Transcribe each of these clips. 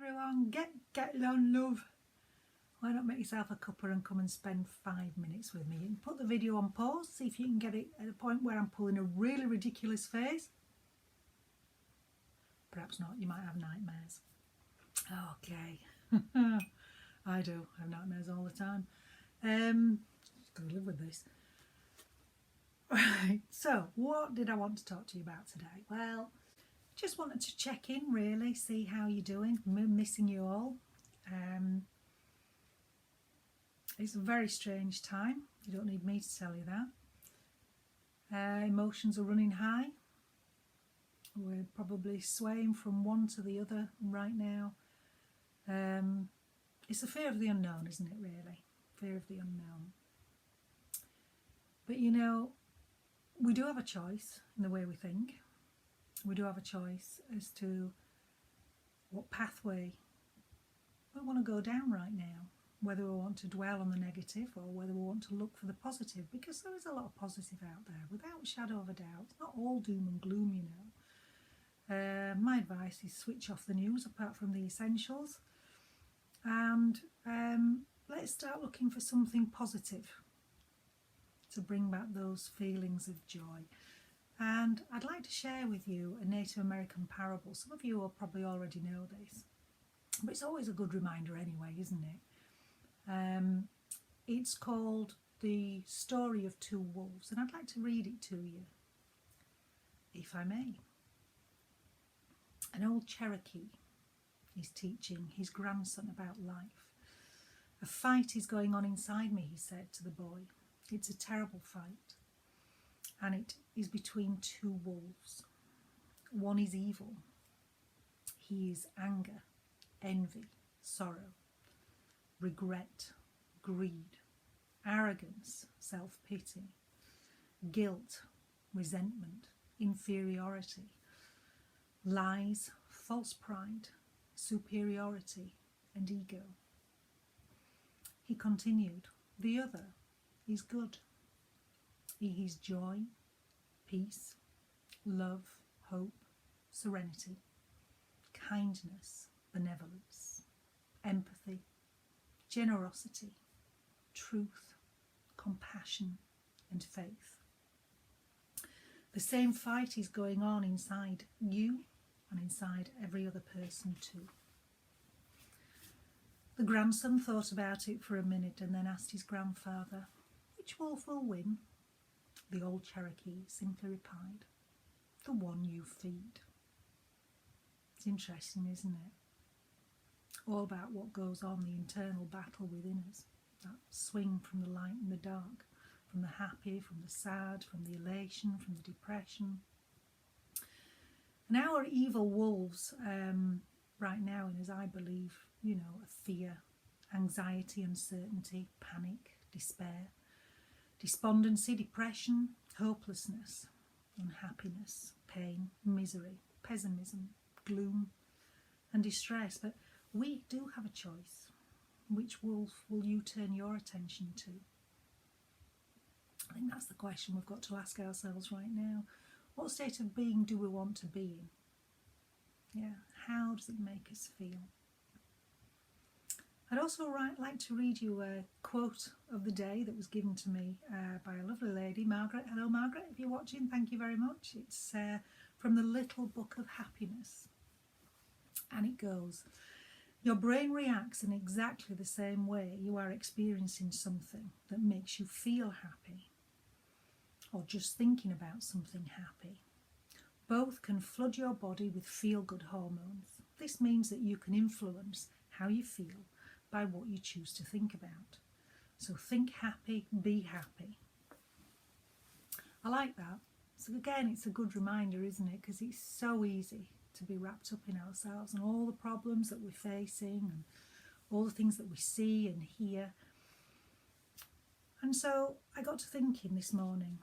everyone, get on, love. Why not make yourself a cuppa and come and spend 5 minutes with me? You can put the video on pause, see if you can get it at a point where I'm pulling a really ridiculous face. Perhaps not, you might have nightmares. Okay. I do have nightmares all the time. Just gotta live with this. Right, so what did I want to talk to you about today? Well, just wanted to check in, really, see how you're doing. I'm missing you all. It's a very strange time. You don't need me to tell you that. Emotions are running high. We're probably swaying from one to the other right now. It's a fear of the unknown, isn't it, really? Fear of the unknown. But you know, we do have a choice in the way we think. We do have a choice as to what pathway we want to go down right now. Whether we want to dwell on the negative or whether we want to look for the positive, because there is a lot of positive out there, without a shadow of a doubt. It's not all doom and gloom, you know. My advice is switch off the news apart from the essentials, and let's start looking for something positive to bring back those feelings of joy. And I'd like to share with you a Native American parable. Some of you will probably already know this, but it's always a good reminder anyway, isn't it? It's called The Story of Two Wolves, and I'd like to read it to you, if I may. An old Cherokee is teaching his grandson about life. A fight is going on inside me, he said to the boy. It's a terrible fight, and it is between two wolves. One is evil. He is anger, envy, sorrow, regret, greed, arrogance, self-pity, guilt, resentment, inferiority, lies, false pride, superiority, and ego. He continued, the other is good. He is joy, peace, love, hope, serenity, kindness, benevolence, empathy, generosity, truth, compassion, and faith. The same fight is going on inside you and inside every other person too. The grandson thought about it for a minute and then asked his grandfather, which wolf will win? The old Cherokee simply replied, the one you feed. It's interesting, isn't it? All about what goes on, the internal battle within us, that swing from the light and the dark, from the happy, from the sad, from the elation, from the depression. And our evil wolves right now in us, I believe, you know, are fear, anxiety, uncertainty, panic, despair, despondency, depression, hopelessness, unhappiness, pain, misery, pessimism, gloom, and distress. But we do have a choice. Which wolf will you turn your attention to? I think that's the question we've got to ask ourselves right now. What state of being do we want to be in? Yeah, how does it make us feel? I'd also like to read you a quote of the day that was given to me by a lovely lady, Margaret. Hello, Margaret, if you're watching, thank you very much. It's from the Little Book of Happiness. And it goes, your brain reacts in exactly the same way you are experiencing something that makes you feel happy, or just thinking about something happy. Both can flood your body with feel-good hormones. This means that you can influence how you feel by what you choose to think about. So think happy, be happy. I like that. So again, it's a good reminder, isn't it? Because it's so easy to be wrapped up in ourselves and all the problems that we're facing and all the things that we see and hear. And so I got to thinking this morning,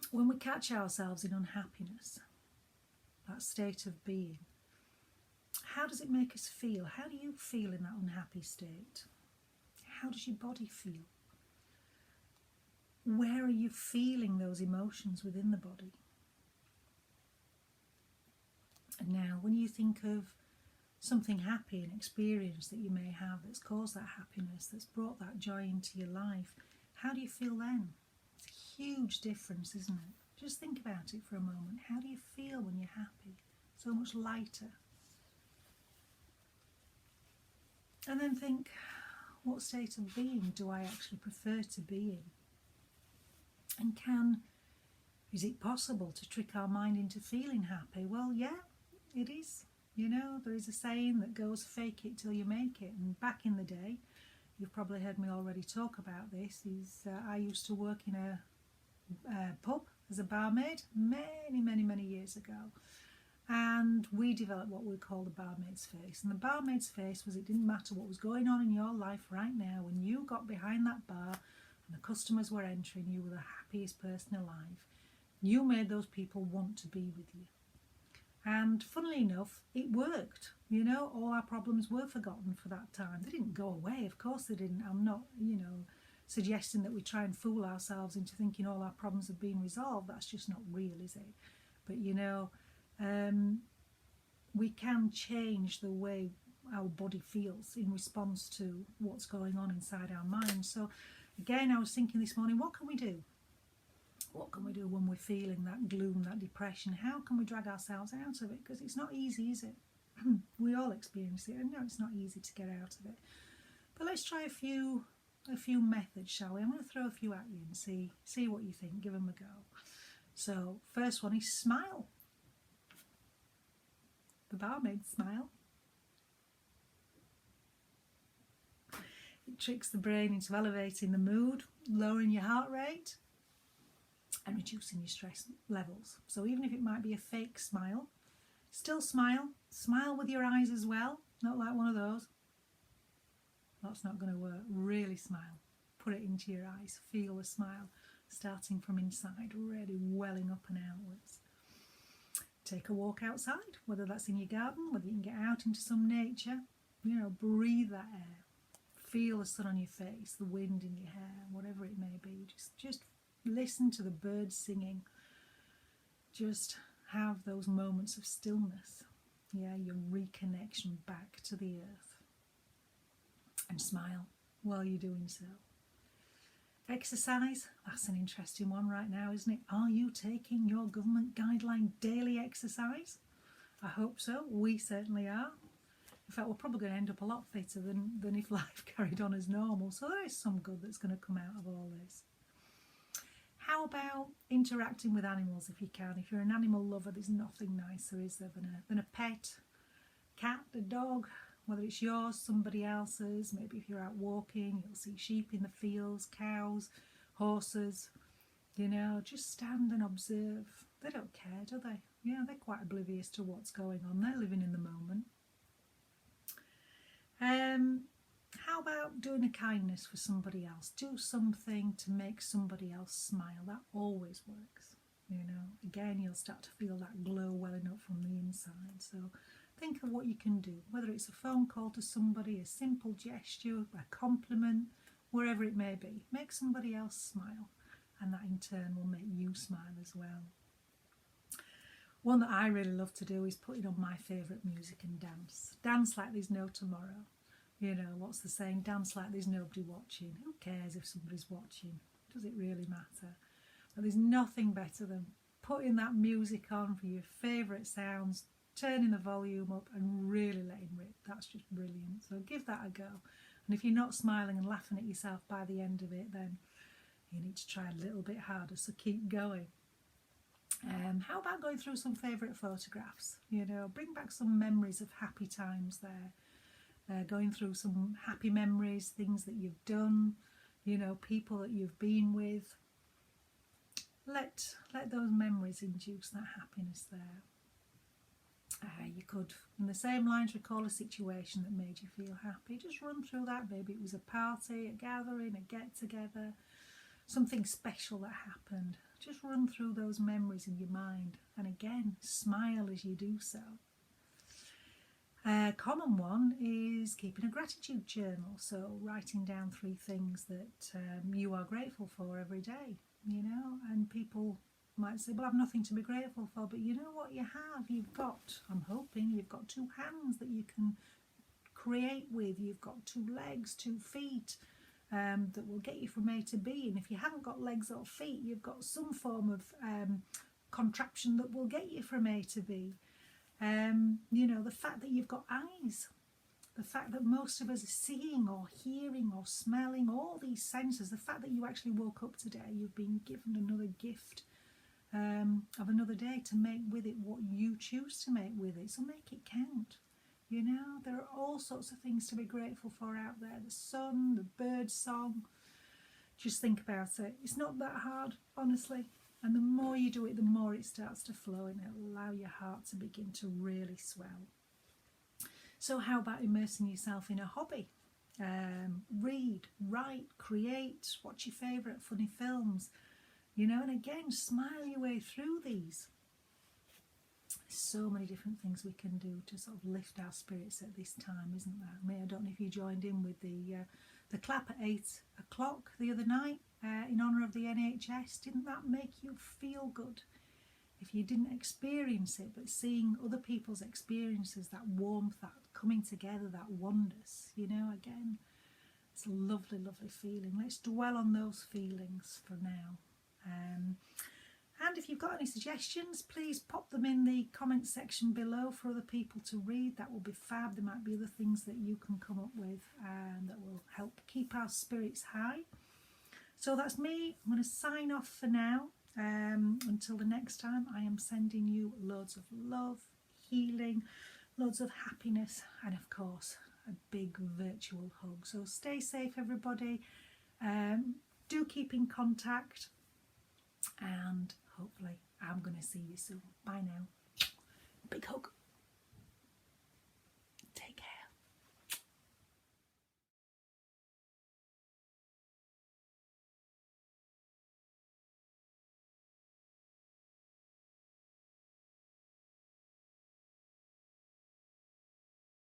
when we catch ourselves in unhappiness, that state of being, how does it make us feel? How do you feel in that unhappy state? How does your body feel? Where are you feeling those emotions within the body? And now, when you think of something happy, an experience that you may have that's caused that happiness, that's brought that joy into your life. How do you feel then? It's a huge difference, isn't it? Just think about it for a moment. How do you feel when you're happy? So much lighter. And then think, what state of being do I actually prefer to be in? And is it possible to trick our mind into feeling happy? Well, yeah, it is. You know, there is a saying that goes, fake it till you make it. And back in the day, you've probably heard me already talk about this, I used to work in a pub as a barmaid many years ago. And we developed what we call the barmaid's face. And the barmaid's face was, it didn't matter what was going on in your life right now. When you got behind that bar and the customers were entering, you were the happiest person alive. You made those people want to be with you. And funnily enough, it worked. You know, all our problems were forgotten for that time. They didn't go away, of course they didn't. I'm not, suggesting that we try and fool ourselves into thinking all our problems have been resolved. That's just not real, is it? But we can change the way our body feels in response to what's going on inside our mind. So again, I was thinking this morning, what can we do? What can we do when we're feeling that gloom, that depression? How can we drag ourselves out of it? Because it's not easy, is it? We all experience it, and no, it's not easy to get out of it. But let's try a few methods, shall we? I'm going to throw a few at you and see what you think. Give them a go. So first one is smile. The barmaid smile. It tricks the brain into elevating the mood, lowering your heart rate, and reducing your stress levels. So even if it might be a fake smile, still smile. Smile with your eyes as well, not like one of those. That's not going to work. Really smile. Put it into your eyes. Feel the smile starting from inside, really welling up and outwards. Take a walk outside, whether that's in your garden, whether you can get out into some nature. Breathe that air. Feel the sun on your face, the wind in your hair, whatever it may be. Just listen to the birds singing. Just have those moments of stillness. Yeah, your reconnection back to the earth. And smile while you're doing so. Exercise, that's an interesting one right now, isn't it? Are you taking your government guideline daily exercise? I hope so. We certainly are. In fact, we're probably going to end up a lot fitter than if life carried on as normal. So there is some good that's going to come out of all this. How about interacting with animals if you can? If you're an animal lover, there's nothing nicer, is there, than a pet, cat, a dog, whether it's yours, somebody else's. Maybe if you're out walking, you'll see sheep in the fields, cows, horses. Just stand and observe. They don't care, do they? Yeah, they're quite oblivious to what's going on. They're living in the moment. How about doing a kindness for somebody else? Do something to make somebody else smile. That always works. Again, you'll start to feel that glow welling up from the inside. So think of what you can do, whether it's a phone call to somebody, a simple gesture, a compliment, wherever it may be. Make somebody else smile, and that in turn will make you smile as well. One that I really love to do is putting on my favourite music and dance. Dance like there's no tomorrow. What's the saying? Dance like there's nobody watching. Who cares if somebody's watching? Does it really matter? But there's nothing better than putting that music on for your favourite sounds, turning the volume up and really letting rip. That's just brilliant. So give that a go. And if you're not smiling and laughing at yourself by the end of it, then you need to try a little bit harder. So keep going. How about going through some favourite photographs? Bring back some memories of happy times there. Going through some happy memories, things that you've done, people that you've been with. Let those memories induce that happiness there. You could, in the same lines, recall a situation that made you feel happy. Just run through that. Maybe it was a party, a gathering, a get-together, something special that happened. Just run through those memories in your mind. And again, smile as you do so. A common one is keeping a gratitude journal. So writing down 3 things that you are grateful for every day, and people might say, well, I've nothing to be grateful for, but you know what you have? You've got, I'm hoping, you've got two hands that you can create with, you've got two legs, 2 feet, that will get you from A to B. And if you haven't got legs or feet, you've got some form of contraption that will get you from A to B. You know, the fact that you've got eyes, the fact that most of us are seeing or hearing or smelling, all these senses, the fact that you actually woke up today, you've been given another gift of another day to make with it what you choose to make with it. So make it count. You know, there are all sorts of things to be grateful for out there. The sun, the bird song. Just think about it. It's not that hard, honestly. And the more you do it, the more it starts to flow, and it'll allow your heart to begin to really swell. So how about immersing yourself in a hobby? Read, write, create, watch your favourite funny films. You know, and again, smile your way through these. So many different things we can do to sort of lift our spirits at this time, isn't there? I mean, I don't know if you joined in with the clap at 8 o'clock the other night in honour of the NHS. Didn't that make you feel good? If you didn't experience it, but seeing other people's experiences, that warmth, that coming together, that oneness, you know, again, it's a lovely, lovely feeling. Let's dwell on those feelings for now. And if you've got any suggestions, please pop them in the comment section below for other people to read. That will be fab. There might be other things that you can come up with that will help keep our spirits high. So that's me. I'm going to sign off for now. Until the next time, I am sending you loads of love, healing, loads of happiness, and of course, a big virtual hug. So stay safe, everybody. Do keep in contact. And hopefully I'm going to see you soon. Bye now. Big hug.